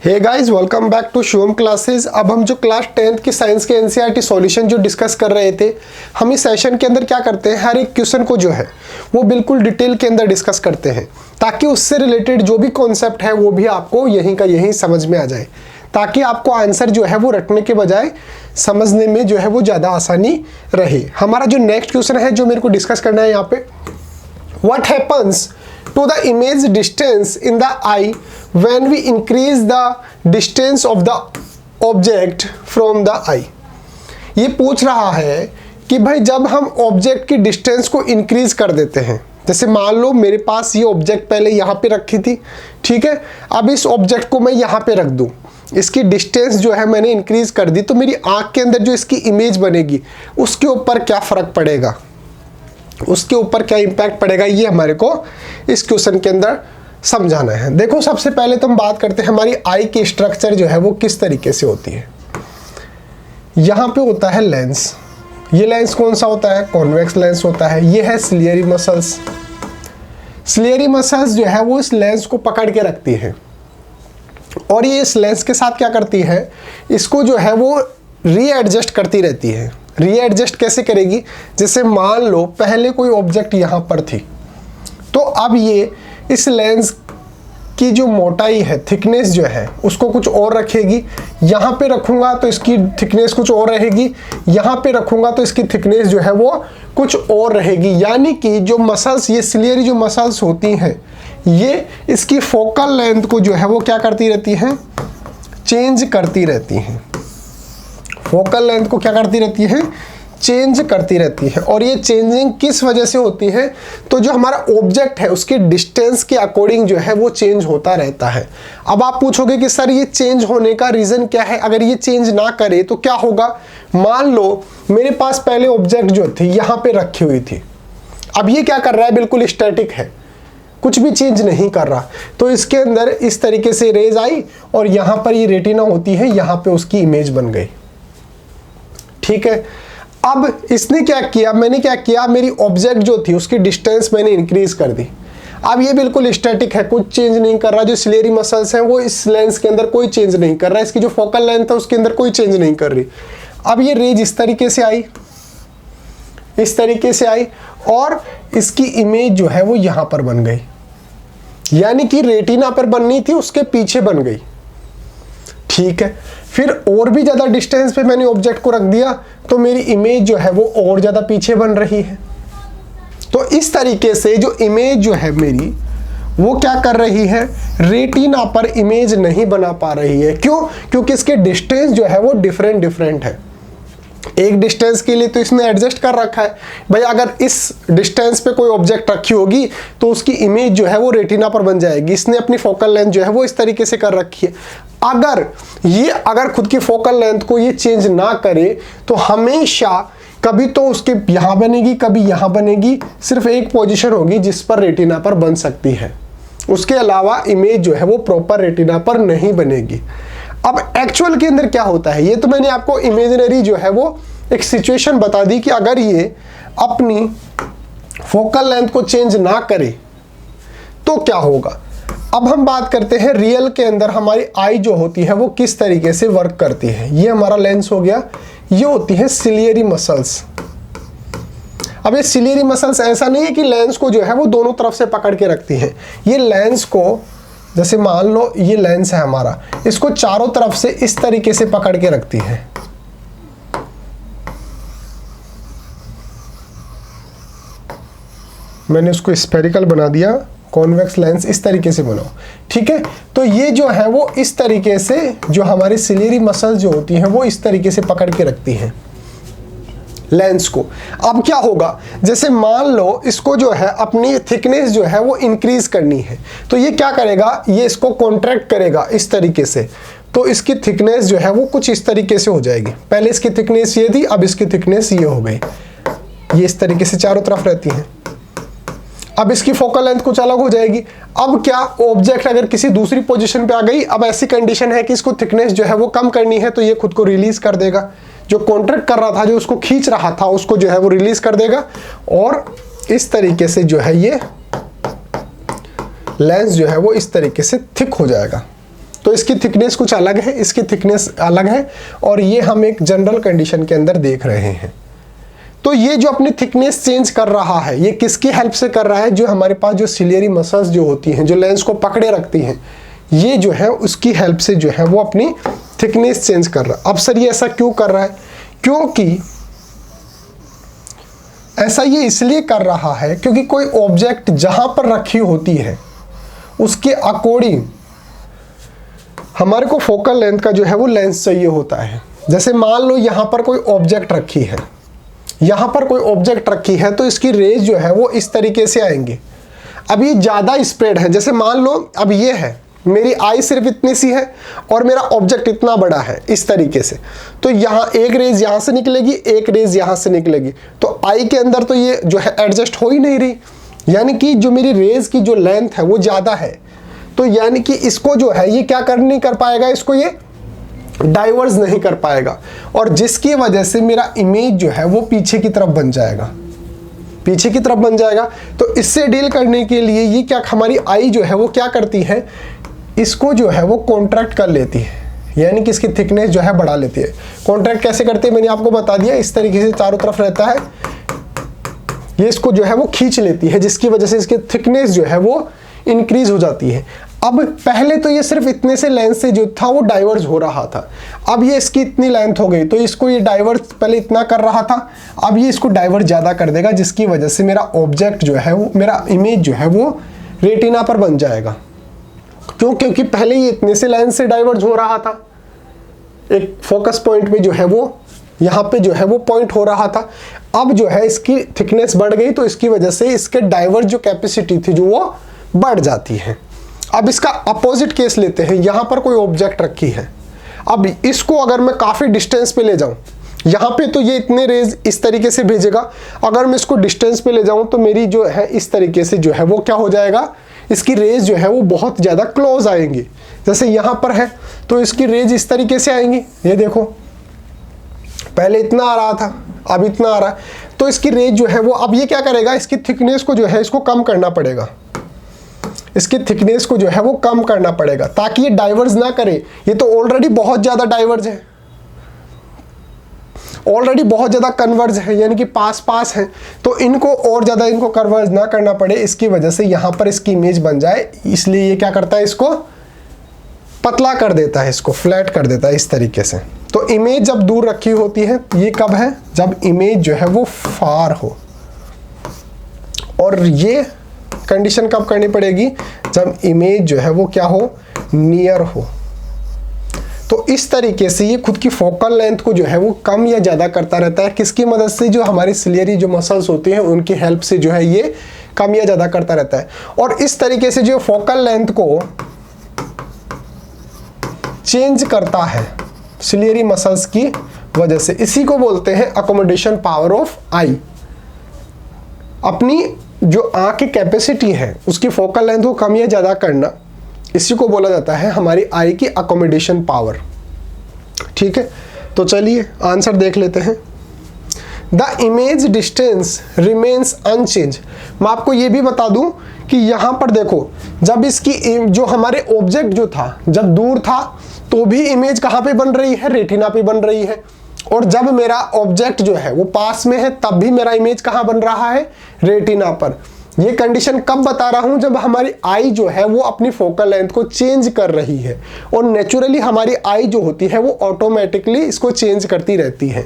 Hey guys, welcome back to Shivam classes. अब हम जो क्लास 10th की साइंस के एनसीईआरटी सॉल्यूशन जो डिस्कस कर रहे थे, हम इस सेशन के अंदर क्या करते हैं, हर एक क्वेश्चन को जो है वो बिल्कुल डिटेल के अंदर डिस्कस करते हैं ताकि उससे रिलेटेड जो भी कॉन्सेप्ट है वो भी आपको यहीं का यहीं समझ में आ जाए, ताकि आपको आंसर जो है वो रटने के बजाय समझने में जो है वो ज़्यादा आसानी रहे। हमारा जो नेक्स्ट क्वेश्चन है जो मेरे को डिस्कस करना है यहाँ पे, what happens to the image distance in the eye when we increase the distance of the object from the eye। ये पूछ रहा है कि भाई जब हम ऑब्जेक्ट की डिस्टेंस को इंक्रीज कर देते हैं, जैसे मान लो मेरे पास ये ऑब्जेक्ट पहले यहाँ पे रखी थी, ठीक है, अब इस ऑब्जेक्ट को मैं यहाँ पे रख दूँ, इसकी डिस्टेंस जो है मैंने इंक्रीज कर दी, तो मेरी आँख के अंदर जो इसकी इमेज बनेगी उसके ऊपर क्या फ़र्क पड़ेगा, उसके ऊपर क्या इंपैक्ट पड़ेगा, ये हमारे को इस क्वेश्चन के अंदर समझाना है। देखो, सबसे पहले तो हम बात करते हैं हमारी आई की स्ट्रक्चर जो है वो किस तरीके से होती है। यहाँ पे होता है लेंस। ये लेंस कौन सा होता है? कॉन्वेक्स लेंस होता है। ये है सिलियरी मसल्स। सिलियरी मसल्स जो है वो इस लेंस को पकड़ के रखती है और ये इस लेंस के साथ क्या करती है, इसको जो है वो रीएडजस्ट करती रहती है। रीएडजस्ट कैसे करेगी? जैसे मान लो पहले कोई ऑब्जेक्ट यहाँ पर थी, तो अब ये इस लेंस की जो मोटाई है, थिकनेस जो है, उसको कुछ और रखेगी। यहाँ पे रखूँगा तो इसकी थिकनेस कुछ और रहेगी, यहाँ पे रखूँगा तो इसकी थिकनेस जो है वो कुछ और रहेगी। यानी कि जो मसल्स, ये सिलियरी जो मसल्स होती हैं, ये इसकी फोकल लेंथ को जो है वो क्या करती रहती हैं, चेंज करती रहती हैं। फोकल लेंथ को क्या करती रहती है, चेंज करती रहती है। और ये चेंजिंग किस वजह से होती है? तो जो हमारा ऑब्जेक्ट है उसके डिस्टेंस के अकॉर्डिंग जो है वो चेंज होता रहता है। अब आप पूछोगे कि सर ये चेंज होने का रीज़न क्या है, अगर ये चेंज ना करे तो क्या होगा? मान लो मेरे पास पहले ऑब्जेक्ट जो थी यहाँ पे रखी हुई थी, अब ये क्या कर रहा है, बिल्कुल स्टैटिक है, कुछ भी चेंज नहीं कर रहा, तो इसके अंदर इस तरीके से रेज आई और यहाँ पर ये रेटिना होती है, यहाँ पे उसकी इमेज बन गई, ठीक है। अब इसने क्या किया, मैंने क्या किया, मेरी ऑब्जेक्ट जो थी उसकी डिस्टेंस मैंने इंक्रीज कर दी। अब ये बिल्कुल स्टैटिक है, कुछ चेंज नहीं कर रहा। जो सिलियरी मसल्स हैं वो इस लेंस के अंदर कोई चेंज नहीं कर रहा है, इसकी जो फोकल लेंथ है उसके अंदर कोई चेंज नहीं कर रही। अब ये रेज इस तरीके से आई, इस तरीके से आई और इसकी इमेज जो है वो यहां पर बन गई, यानी कि रेटिना पर बननी थी उसके पीछे बन गई, ठीक है। फिर और भी ज़्यादा डिस्टेंस पे मैंने ऑब्जेक्ट को रख दिया तो मेरी इमेज जो है वो और ज़्यादा पीछे बन रही है। तो इस तरीके से जो इमेज जो है मेरी वो क्या कर रही है, रेटिना पर इमेज नहीं बना पा रही है। क्यों? क्योंकि इसके डिस्टेंस जो है वो डिफरेंट है। एक डिस्टेंस के लिए तो इसने एडजस्ट कर रखा है, भाई अगर इस डिस्टेंस पे कोई ऑब्जेक्ट रखी होगी तो उसकी इमेज जो है वो रेटिना पर बन जाएगी। इसने अपनी फोकल लेंथ जो है वो इस तरीके से कर रखी है। अगर खुद की फोकल लेंथ को ये चेंज ना करे तो हमेशा कभी तो उसके यहाँ बनेगी, कभी यहाँ बनेगी, सिर्फ एक पोजीशन होगी जिस पर रेटिना पर बन सकती है, उसके अलावा इमेज जो है वो प्रॉपर रेटिना पर नहीं बनेगी। अब एक्चुअल के अंदर क्या होता है, ये तो मैंने आपको इमेजिनरी जो है वो एक सिचुएशन बता दी कि अगर ये अपनी फोकल लेंथ को चेंज ना करे तो क्या होगा। अब हम बात करते हैं रियल के अंदर हमारी आई जो होती है वो किस तरीके से वर्क करती है। ये हमारा लेंस हो गया, ये होती है सिलियरी मसल्स। अब ये सिलियरी मसल्स ऐसा नहीं है कि लेंस को जो है वो दोनों तरफ से पकड़ के रखती है। ये लेंस को, जैसे मान लो ये लेंस है हमारा, इसको चारों तरफ से इस तरीके से पकड़ के रखती है। मैंने उसको स्फेरिकल बना दिया, कॉन्वेक्स लेंस इस तरीके से बनाओ, ठीक है। तो ये जो है वो इस तरीके से जो हमारी सिलियरी मसल्स जो होती हैं वो इस तरीके से पकड़ के रखती हैं लेंस को। अब क्या होगा, जैसे मान लो इसको जो है अपनी थिकनेस जो है वो इंक्रीज करनी है, तो ये क्या करेगा, ये इसको कॉन्ट्रैक्ट करेगा इस तरीके से, तो इसकी थिकनेस जो है वो कुछ इस तरीके से हो जाएगी। पहले इसकी थिकनेस ये थी, अब इसकी थिकनेस ये हो गई, ये इस तरीके से चारों तरफ रहती है। अब इसकी फोकल लेंथ कुछ अलग हो जाएगी। अब क्या, ऑब्जेक्ट अगर किसी दूसरी पोजीशन पे आ गई, अब ऐसी कंडीशन है कि इसको थिकनेस जो है वो कम करनी है, तो ये खुद को रिलीज कर देगा, जो कॉन्ट्रैक्ट कर रहा था, जो उसको खींच रहा था, उसको जो है वो रिलीज कर देगा और इस तरीके से जो है ये लेंस जो है वो इस तरीके से थिक हो जाएगा। तो इसकी थिकनेस कुछ अलग है, इसकी थिकनेस अलग है, और ये हम एक जनरल कंडीशन के अंदर देख रहे हैं। तो ये जो अपनी थिकनेस चेंज कर रहा है, ये किसकी हेल्प से कर रहा है? जो हमारे पास जो सिलियरी मसल्स जो होती हैं, जो लेंस को पकड़े रखती हैं, ये जो है उसकी हेल्प से जो है वो अपनी थिकनेस चेंज कर रहा है। अब सर ये ऐसा क्यों कर रहा है? क्योंकि ऐसा ये इसलिए कर रहा है क्योंकि कोई ऑब्जेक्ट जहां पर रखी होती है उसके अकॉर्डिंग हमारे को फोकल लेंथ का जो है वो लेंस चाहिए होता है। जैसे मान लो यहां पर कोई ऑब्जेक्ट रखी है, यहां पर कोई ऑब्जेक्ट रखी है, तो इसकी रेज जो है वो इस तरीके से आएंगे। अब ये ज़्यादा स्प्रेड है, जैसे मान लो अब ये है, मेरी आई सिर्फ इतनी सी है और मेरा ऑब्जेक्ट इतना बड़ा है इस तरीके से, तो यहाँ एक रेज यहाँ से निकलेगी, एक रेज यहाँ से निकलेगी, तो आई के अंदर तो ये जो है एडजस्ट हो ही नहीं रही, यानी कि जो मेरी रेज की जो लेंथ है वो ज़्यादा है। तो यानी कि इसको जो है ये क्या नहीं कर पाएगा, इसको ये डाइवर्स नहीं कर पाएगा, और जिसकी वजह से मेरा इमेज जो है वो पीछे की तरफ बन जाएगा, पीछे की तरफ बन जाएगा। तो इससे डील करने के लिए ये क्या, हमारी आई जो है वो क्या करती है, इसको जो है वो कॉन्ट्रैक्ट कर लेती है, यानी कि इसकी थिकनेस जो है बढ़ा लेती है। कॉन्ट्रैक्ट कैसे करते हैं मैंने आपको बता दिया, इस तरीके से चारों तरफ रहता है, ये इसको जो है वो खींच लेती है, जिसकी वजह से इसकी थिकनेस जो है वो इंक्रीज हो जाती है। अब पहले तो ये सिर्फ इतने से लेंथ से जो था वो डाइवर्स हो रहा था, अब ये इसकी इतनी लेंथ हो गई तो इसको ये डाइवर्स पहले इतना कर रहा था, अब ये इसको डाइवर्स ज़्यादा कर देगा, जिसकी वजह से मेरा ऑब्जेक्ट जो है वो, मेरा इमेज जो है वो रेटिना पर बन जाएगा। क्यों? क्योंकि पहले ये इतने से लेंथ से डाइवर्स हो रहा था, एक फोकस पॉइंट पे जो है वो यहाँ पे जो है वो पॉइंट हो रहा था, अब जो है इसकी थिकनेस बढ़ गई तो इसकी वजह से इसके डाइवर्स जो कैपेसिटी थी जो वो बढ़ जाती है। अब इसका अपोजिट केस लेते हैं, यहाँ पर कोई ऑब्जेक्ट रखी है, अब इसको अगर मैं काफ़ी डिस्टेंस पे ले जाऊँ, यहाँ पे तो ये इतने रेज इस तरीके से भेजेगा, अगर मैं इसको डिस्टेंस पे ले जाऊँ तो मेरी जो है इस तरीके से जो है वो क्या हो जाएगा, इसकी रेज जो है वो बहुत ज़्यादा क्लोज आएंगी। जैसे यहाँ पर है तो इसकी रेज इस तरीके से आएंगी, ये देखो पहले इतना आ रहा था अब इतना आ रहा है, तो इसकी रेज जो है वो, अब ये क्या करेगा, इसकी थिकनेस को जो है इसको कम करना पड़ेगा, इसकी थिकनेस को जो है वो कम करना पड़ेगा ताकि ये डाइवर्स ना करे। ये तो ऑलरेडी बहुत ज़्यादा डाइवर्स है, ऑलरेडी बहुत ज़्यादा कन्वर्ज है, यानी कि पास पास है, तो इनको और ज़्यादा इनको कन्वर्ज ना करना पड़े, इसकी वजह से यहाँ पर इसकी इमेज बन जाए, इसलिए ये क्या करता है, इसको पतला कर देता है, इसको फ्लैट कर देता है इस तरीके से। तो इमेज जब दूर रखी होती है, ये कब है, जब इमेज जो है वो फार हो, और ये कंडीशन कब करनी पड़ेगी, जब इमेज जो है वो क्या हो, नियर हो। तो इस तरीके से ये खुद की फोकल लेंथ को जो है वो कम या ज़्यादा करता रहता है, किसकी मदद से, जो हमारी सिलियरी जो मसल्स होती हैं उनकी हेल्प से जो है ये कम या ज़्यादा करता रहता है। और इस तरीके से जो फोकल लेंथ को चेंज करता है सिलियरी मसल्स की वजह से, इसी को बोलते हैं अकोमोडेशन पावर ऑफ आई। अपनी जो आँख की कैपेसिटी है उसकी फोकल लेंथ को कम या ज़्यादा करना, इसी को बोला जाता है हमारी आई की अकोमोडेशन पावर। ठीक है, तो चलिए आंसर देख लेते हैं। The image distance remains unchanged. मैं आपको ये भी बता दूं कि यहाँ पर देखो, जब इसकी जो हमारे ऑब्जेक्ट जो था जब दूर था तो भी इमेज कहाँ पे बन रही है, रेटिना पे बन रही है, और जब मेरा ऑब्जेक्ट जो है वो पास में है तब भी मेरा इमेज कहाँ बन रहा है, रेटिना पर। ये कंडीशन कब बता रहा हूं, जब हमारी आई जो है वो अपनी फोकल लेंथ को चेंज कर रही है, और नेचुरली हमारी आई जो होती है वो ऑटोमेटिकली इसको चेंज करती रहती है।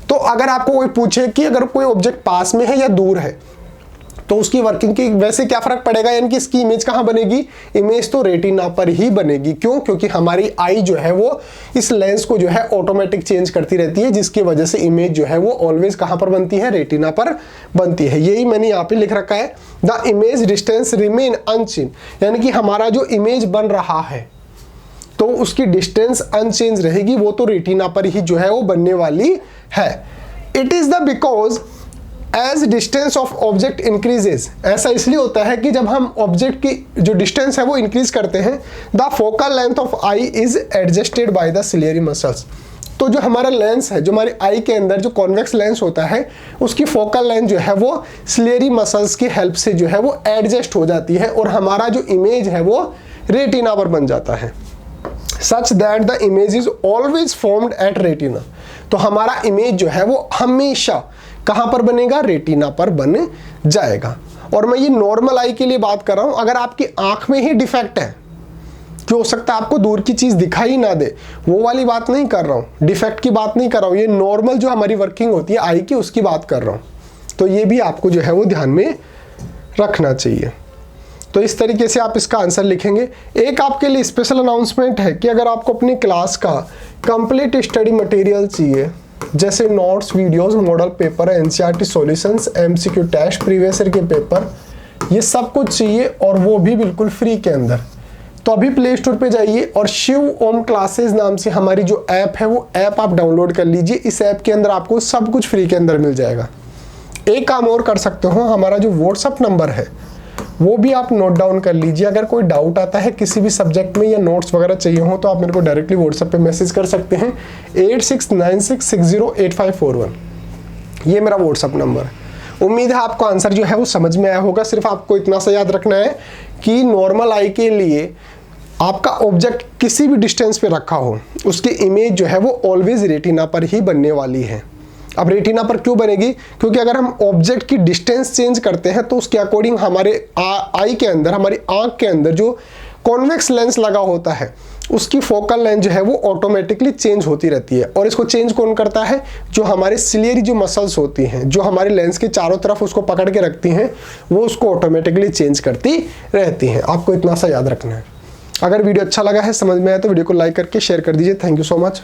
तो अगर आपको कोई पूछे कि अगर कोई ऑब्जेक्ट पास में है या दूर है तो उसकी वर्किंग की वैसे क्या फर्क पड़ेगा, यानी कि इसकी इमेज कहाँ बनेगी, इमेज तो रेटिना पर ही बनेगी। क्यों? क्योंकि हमारी आई जो है वो इस लेंस को जो है ऑटोमेटिक चेंज करती रहती है, जिसकी वजह से इमेज जो है वो ऑलवेज कहाँ पर बनती है, रेटिना पर बनती है। यही मैंने यहाँ पे लिख रखा है, the image distance remain unchanged, यानी कि हमारा जो इमेज बन रहा है तो उसकी डिस्टेंस अनचेंज रहेगी, वो तो रेटिना पर ही जो है वो बनने वाली है। It is the because as distance of object increases, ऐसा इसलिए होता है कि जब हम ऑब्जेक्ट की जो डिस्टेंस है वो इंक्रीज करते हैं, the focal length of I is adjusted by the ciliary muscles. तो जो हमारा लेंस है, जो हमारी आई के अंदर जो कॉन्वेक्स लेंस होता है, उसकी फोकल लेंथ जो है वो सिलियरी मसल्स की हेल्प से जो है वो एडजस्ट हो जाती है, और हमारा जो इमेज है वो रेटिना पर बन जाता है। Such that the image is always formed at retina. तो हमारा इमेज जो है वो हमेशा कहाँ पर बनेगा, रेटिना पर बन जाएगा। और मैं ये नॉर्मल आई के लिए बात कर रहा हूँ। अगर आपकी आंख में ही डिफेक्ट है, कि हो सकता है आपको दूर की चीज दिखाई ना दे, वो वाली बात नहीं कर रहा हूँ, डिफेक्ट की बात नहीं कर रहा हूँ, ये नॉर्मल जो हमारी वर्किंग होती है आई की उसकी बात कर रहा हूँ। तो ये भी आपको जो है वो ध्यान में रखना चाहिए। तो इस तरीके से आप इसका आंसर लिखेंगे। एक आपके लिए स्पेशल अनाउंसमेंट है कि अगर आपको अपनी क्लास का कंप्लीट स्टडी मटेरियल चाहिए, जैसे notes, videos, model paper, NCERT solutions, MCQ test, previous year के पेपर, ये सब कुछ चाहिए और वो भी बिल्कुल फ्री के अंदर, तो अभी प्ले स्टोर पे जाइए और शिव ओम क्लासेस नाम से हमारी जो ऐप है वो ऐप आप डाउनलोड कर लीजिए। इस ऐप के अंदर आपको सब कुछ फ्री के अंदर मिल जाएगा। एक काम और कर सकते हो, हमारा जो व्हाट्सअप नंबर है वो भी आप नोट डाउन कर लीजिए। अगर कोई डाउट आता है किसी भी सब्जेक्ट में या नोट्स वगैरह चाहिए हो तो आप मेरे को डायरेक्टली व्हाट्सएप पे मैसेज कर सकते हैं 8696608541। ये मेरा व्हाट्सअप नंबर है। उम्मीद है आपको आंसर जो है वो समझ में आया होगा। सिर्फ आपको इतना सा याद रखना है कि नॉर्मल आई के लिए आपका ऑब्जेक्ट किसी भी डिस्टेंस पे रखा हो, उसकी इमेज जो है वो ऑलवेज रेटिना पर ही बनने वाली है। अब रेटिना पर क्यों बनेगी, क्योंकि अगर हम ऑब्जेक्ट की डिस्टेंस चेंज करते हैं तो उसके अकॉर्डिंग हमारे आई के अंदर, हमारी आंख के अंदर जो कॉन्वेक्स लेंस लगा होता है उसकी फोकल लेंथ जो है वो ऑटोमेटिकली चेंज होती रहती है। और इसको चेंज कौन करता है, जो हमारे सिलियरी जो मसल्स होती हैं, जो हमारे लेंस के चारों तरफ उसको पकड़ के रखती हैं, वो उसको ऑटोमेटिकली चेंज करती रहती हैं। आपको इतना सा याद रखना है। अगर वीडियो अच्छा लगा है, समझ में आया तो वीडियो को लाइक करके शेयर कर दीजिए। Thank you so much.